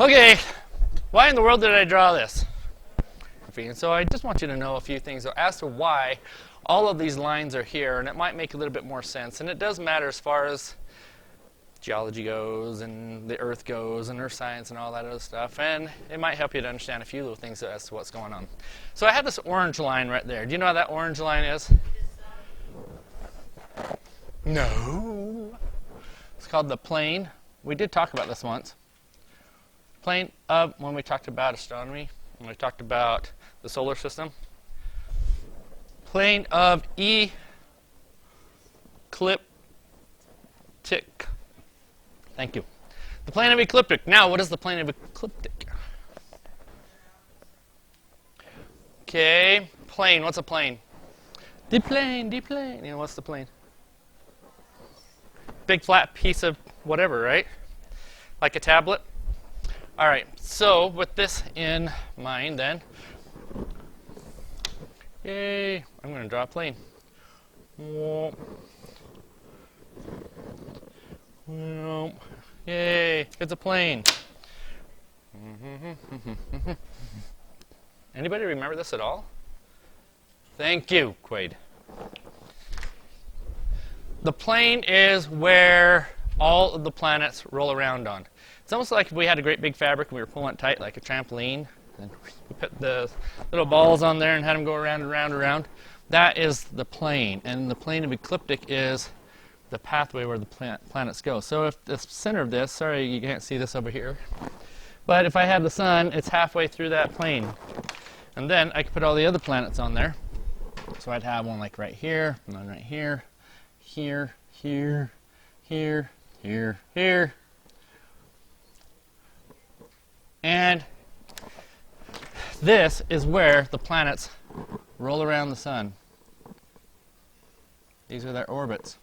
Okay, why in the world did I draw this? And so I just want you to know a few things as to why all of these lines are here, and it might make a little bit more sense. And it does matter as far as geology goes, and the Earth goes, and Earth science, and all that other stuff. And it might help you to understand a few little things as to what's going on. So I have this orange line right there. Do you know what that orange line is? No. It's called the plane. We did talk about this once. Plane of, when we talked about astronomy, when we talked about the solar system. Plane of ecliptic. Thank you. The plane of ecliptic. Now, what is the plane of ecliptic? Okay, plane. What's a plane? The plane, the plane. You know, what's the plane? Big flat piece of whatever, right? Like a tablet. All right, so with this in mind then, yay, I'm going to draw a plane. Yay, it's a plane. Anybody remember this at all? Thank you, Quaid. The plane is where all of the planets roll around on. It's almost like if we had a great big fabric and we were pulling it tight like a trampoline. And we put the little balls on there and had them go around and around and around. That is the plane. And the plane of ecliptic is the pathway where the planets go. So if the center of this, sorry you can't see this over here, but if I had the sun, it's halfway through that plane. And then I could put all the other planets on there. So I'd have one like right here, and then right here, here, here, here, here, here. And this is where the planets roll around the sun. These are their orbits.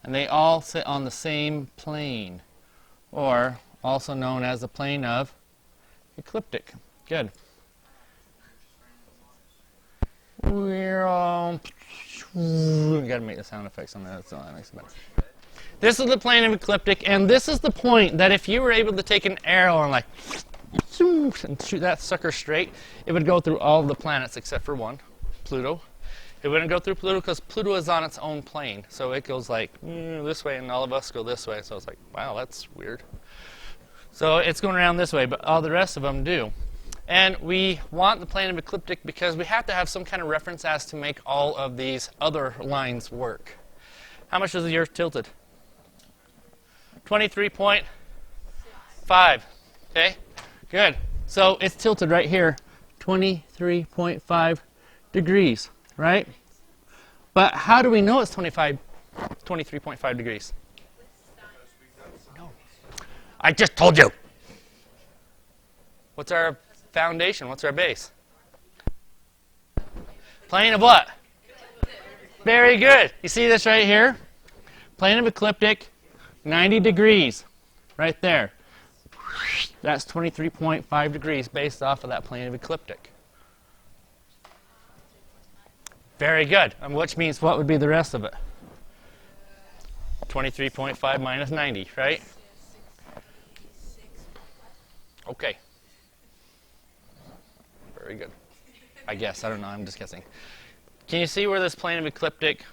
And they all sit on the same plane, or also known as the plane of ecliptic. Good. We got to make the sound effects on that, so that makes it better. This is the plane of ecliptic, and this is the point that if you were able to take an arrow and like and shoot that sucker straight, it would go through all of the planets except for one, Pluto. It wouldn't go through Pluto because Pluto is on its own plane. So it goes like this way, and all of us go this way. So it's like, wow, that's weird. So it's going around this way, but all the rest of them do. And we want the plane of ecliptic because we have to have some kind of reference as to make all of these other lines work. How much is the Earth tilted? 23.5. Okay? Good. So it's tilted right here, 23.5 degrees, right? But how do we know it's 23.5 degrees? No. I just told you. What's our foundation? What's our base? Plane of what? Very good. You see this right here? Plane of ecliptic, 90 degrees, right there. That's 23.5 degrees based off of that plane of ecliptic. Very good. And which means what would be the rest of it? 23.5 minus 90, right? Okay. Very good. I guess. I don't know. I'm just guessing. Can you see where this plane of ecliptic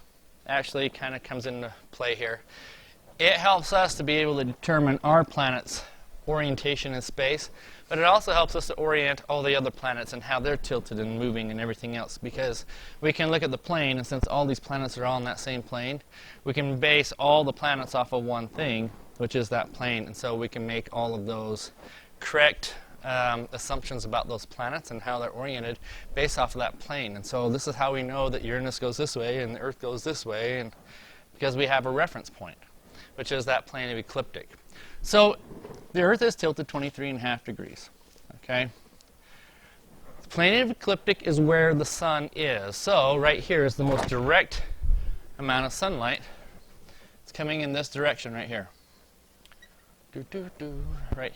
actually kind of comes into play here? It helps us to be able to determine our planet's orientation in space, but it also helps us to orient all the other planets and how they're tilted and moving and everything else, because we can look at the plane, and since all these planets are all on that same plane, we can base all the planets off of one thing, which is that plane, and so we can make all of those correct assumptions about those planets and how they're oriented based off of that plane. And so this is how we know that Uranus goes this way and the Earth goes this way, and because we have a reference point, which is that plane of ecliptic. So the Earth is tilted 23.5 degrees. Okay? The plane of ecliptic is where the sun is. So right here is the most direct amount of sunlight. It's coming in this direction right here. Right.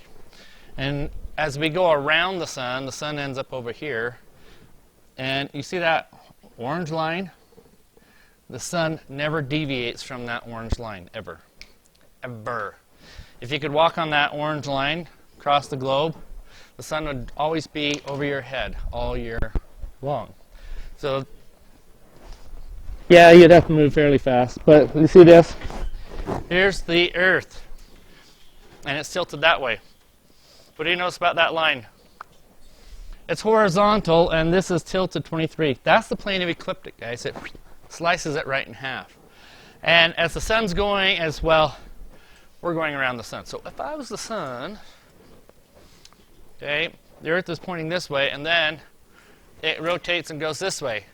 And as we go around the sun ends up over here. And you see that orange line? The sun never deviates from that orange line, ever. Ever. If you could walk on that orange line across the globe, the sun would always be over your head all year long. So, yeah, you'd have to move fairly fast. But you see this? Here's the Earth. And it's tilted that way. What do you notice about that line? It's horizontal, and this is tilted 23. That's the plane of ecliptic, guys. It slices it right in half. And as the sun's going as well, we're going around the sun. So if I was the sun, okay, the Earth is pointing this way, and then it rotates and goes this way.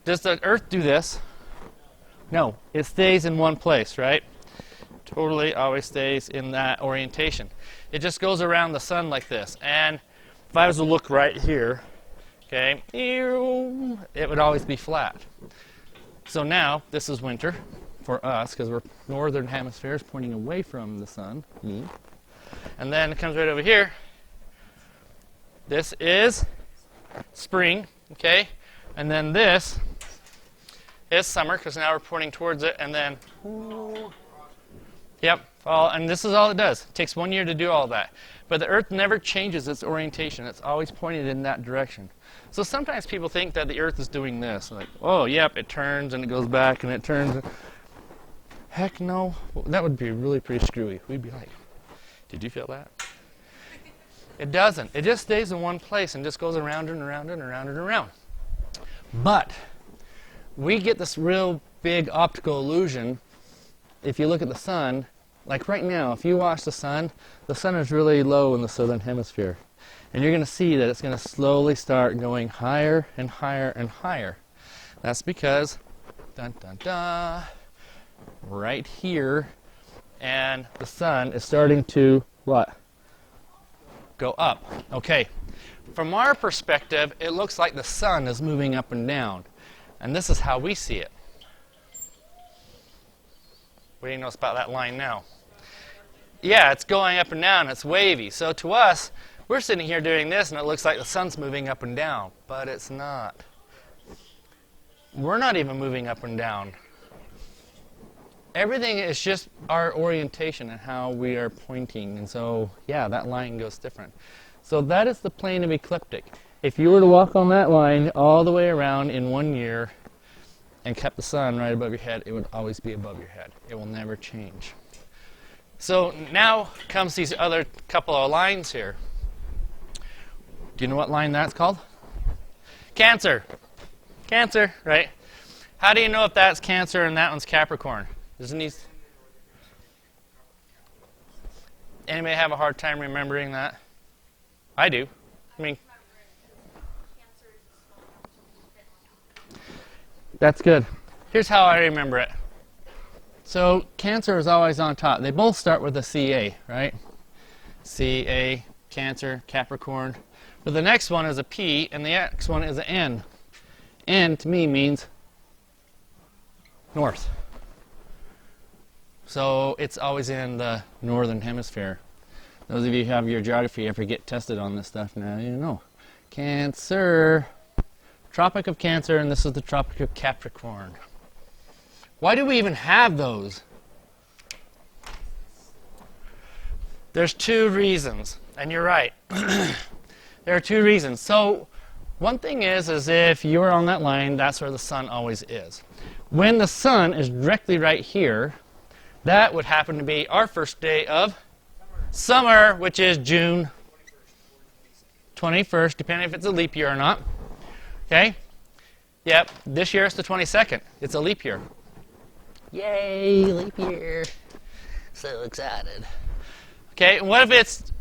Does the Earth do this? No, it stays in one place, right? Totally always stays in that orientation. It just goes around the sun like this. And if I was to look right here, okay, it would always be flat. So now, this is winter for us, because our northern hemisphere is pointing away from the sun. And then it comes right over here. This is spring, okay? And then this is summer, because now we're pointing towards it, and then, yep, fall. And this is all it does. It takes 1 year to do all that. But the Earth never changes its orientation. It's always pointed in that direction. So sometimes people think that the Earth is doing this. Like, oh, yep, it turns and it goes back and it turns. Heck no. Well, that would be really pretty screwy. We'd be like, did you feel that? It doesn't. It just stays in one place and just goes around and around and around and around. But we get this real big optical illusion if you look at the sun. Like right now, if you watch the sun is really low in the southern hemisphere. And you're going to see that it's going to slowly start going higher and higher and higher. That's because, dun dun dun, right here, and the sun is starting to, what? Go up. Okay. From our perspective, it looks like the sun is moving up and down. And this is how we see it. What do you notice about that line now? Yeah, it's going up and down. It's wavy. So to us, we're sitting here doing this, and it looks like the sun's moving up and down. But it's not. We're not even moving up and down. Everything is just our orientation and how we are pointing. And so, yeah, that line goes different. So that is the plane of ecliptic. If you were to walk on that line all the way around in 1 year and kept the sun right above your head, it would always be above your head. It will never change. So now comes these other couple of lines here. Do you know what line that's called? Cancer. Cancer, right? How do you know if that's Cancer and that one's Capricorn? Doesn't he? Anybody have a hard time remembering that? I do. I mean, that's good. Here's how I remember it. So Cancer is always on top. They both start with a CA, right? CA, Cancer, Capricorn. But the next one is a P, and the next one is an N. N to me means north. So it's always in the northern hemisphere. Those of you who have your geography ever get tested on this stuff now, you know. Cancer, Tropic of Cancer, and this is the Tropic of Capricorn. Why do we even have those? There's two reasons, and you're right. There are two reasons. So one thing is if you're on that line, that's where the sun always is. When the sun is directly right here, that would happen to be our first day of summer, which is June 21st, depending if it's a leap year or not. Okay? Yep, this year it's the 22nd. It's a leap year. Yay, leap year. So excited. Okay, what if it's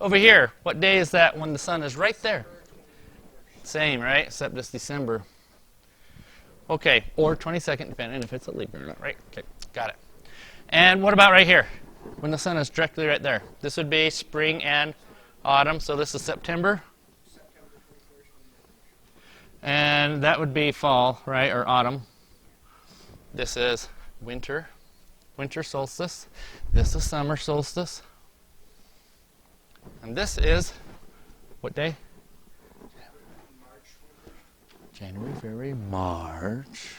over here? What day is that when the sun is right there? Same, right? Except it's December. Okay, or 22nd, depending if it's a leap year or not, right? Okay, got it. And what about right here? When the sun is directly right there. This would be spring and autumn, so this is September. And that would be fall, right, or autumn. This is winter, winter solstice. This is summer solstice. And this is, what day? January, February, March.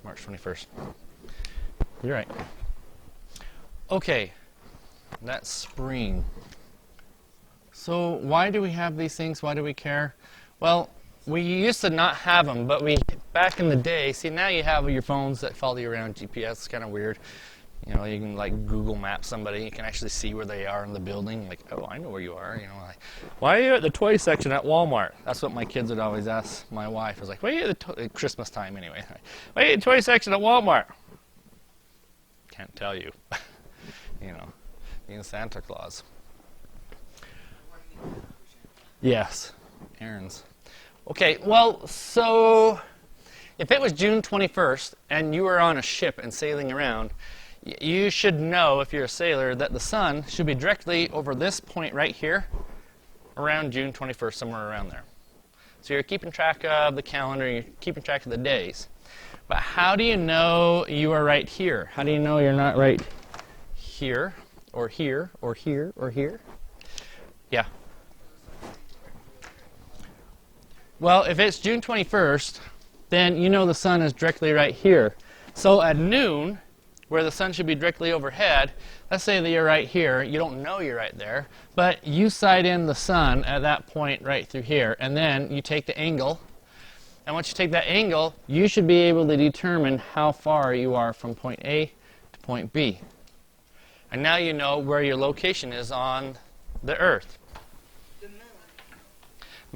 March 21st. You're right. Okay, that's spring. So why do we have these things? Why do we care? Well, we used to not have them, but back in the day, see, now you have your phones that follow you around, GPS. It's kind of weird. You know, you can like Google Map somebody. You can actually see where they are in the building. Like, oh, I know where you are. You know, like, why are you at the toy section at Walmart? That's what my kids would always ask my wife. I was like, why are you at the Christmas time anyway? Why are you at the toy section at Walmart? Can't tell you. You know, being Santa Claus. Yes, errands. Okay, well, so if it was June 21st and you were on a ship and sailing around, you should know, if you're a sailor, that the sun should be directly over this point right here around June 21st, somewhere around there. So you're keeping track of the calendar, you're keeping track of the days. But how do you know you are right here? How do you know you're not right here, or here, or here, or here? Yeah. Well, if it's June 21st, then you know the sun is directly right here. So at noon, where the sun should be directly overhead, let's say that you're right here. You don't know you're right there, but you sight in the sun at that point right through here, and then you take the angle. And once you take that angle, you should be able to determine how far you are from point A to point B. And now you know where your location is on the Earth. The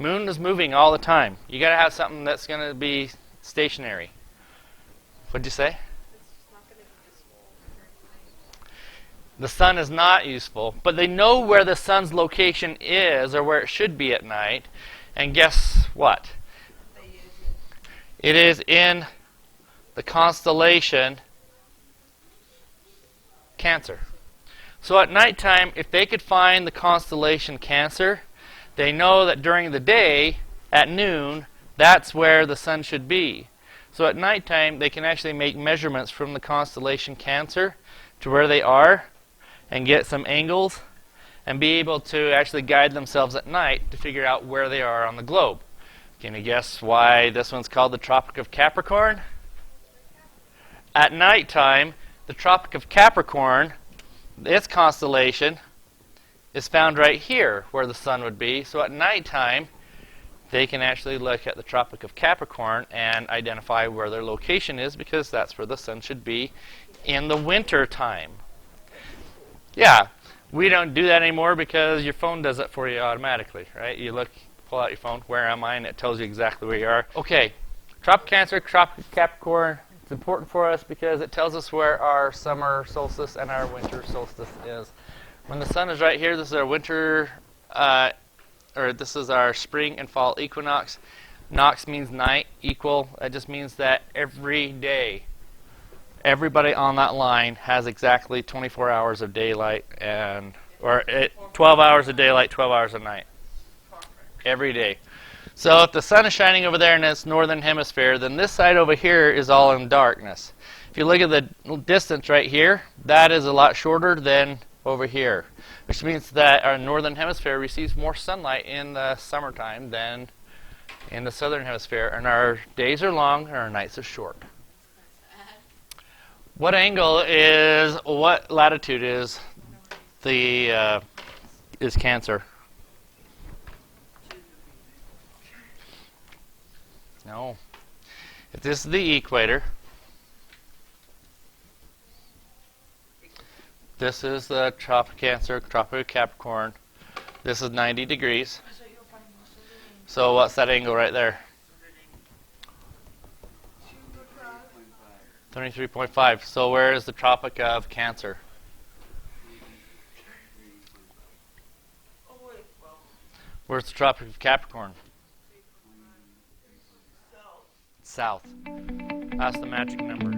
moon is moving all the time. You got to have something that's going to be stationary. What'd you say? The sun is not useful, but they know where the sun's location is, or where it should be at night. And guess what? It is in the constellation Cancer. So at nighttime, if they could find the constellation Cancer, they know that during the day, at noon, that's where the sun should be. So at nighttime, they can actually make measurements from the constellation Cancer to where they are and get some angles and be able to actually guide themselves at night to figure out where they are on the globe. Can you guess why this one's called the Tropic of Capricorn? At nighttime, the Tropic of Capricorn, its constellation, is found right here where the sun would be. So at nighttime, they can actually look at the Tropic of Capricorn and identify where their location is, because that's where the sun should be in the winter time. Yeah, we don't do that anymore because your phone does it for you automatically, right? You look, pull out your phone, where am I, and it tells you exactly where you are. Okay, Tropic Cancer, Tropic Capricorn, it's important for us because it tells us where our summer solstice and our winter solstice is. When the sun is right here, this is our winter, or this is our spring and fall equinox. Nox means night, equal. That just means that every day, everybody on that line has exactly 24 hours of daylight, and 12 hours of daylight, 12 hours of night. Every day. So if the sun is shining over there in its northern hemisphere, then this side over here is all in darkness. If you look at the distance right here, that is a lot shorter than over here, which means that our northern hemisphere receives more sunlight in the summertime than in the southern hemisphere, and our days are long and our nights are short. What angle is, what latitude is is Cancer? No. If this is the equator, this is the Tropic Cancer, Tropic Capricorn. This is 90 degrees. So what's that angle right there? 23.5. So where is the Tropic of Cancer? Where's the Tropic of Capricorn? South. That's the magic number.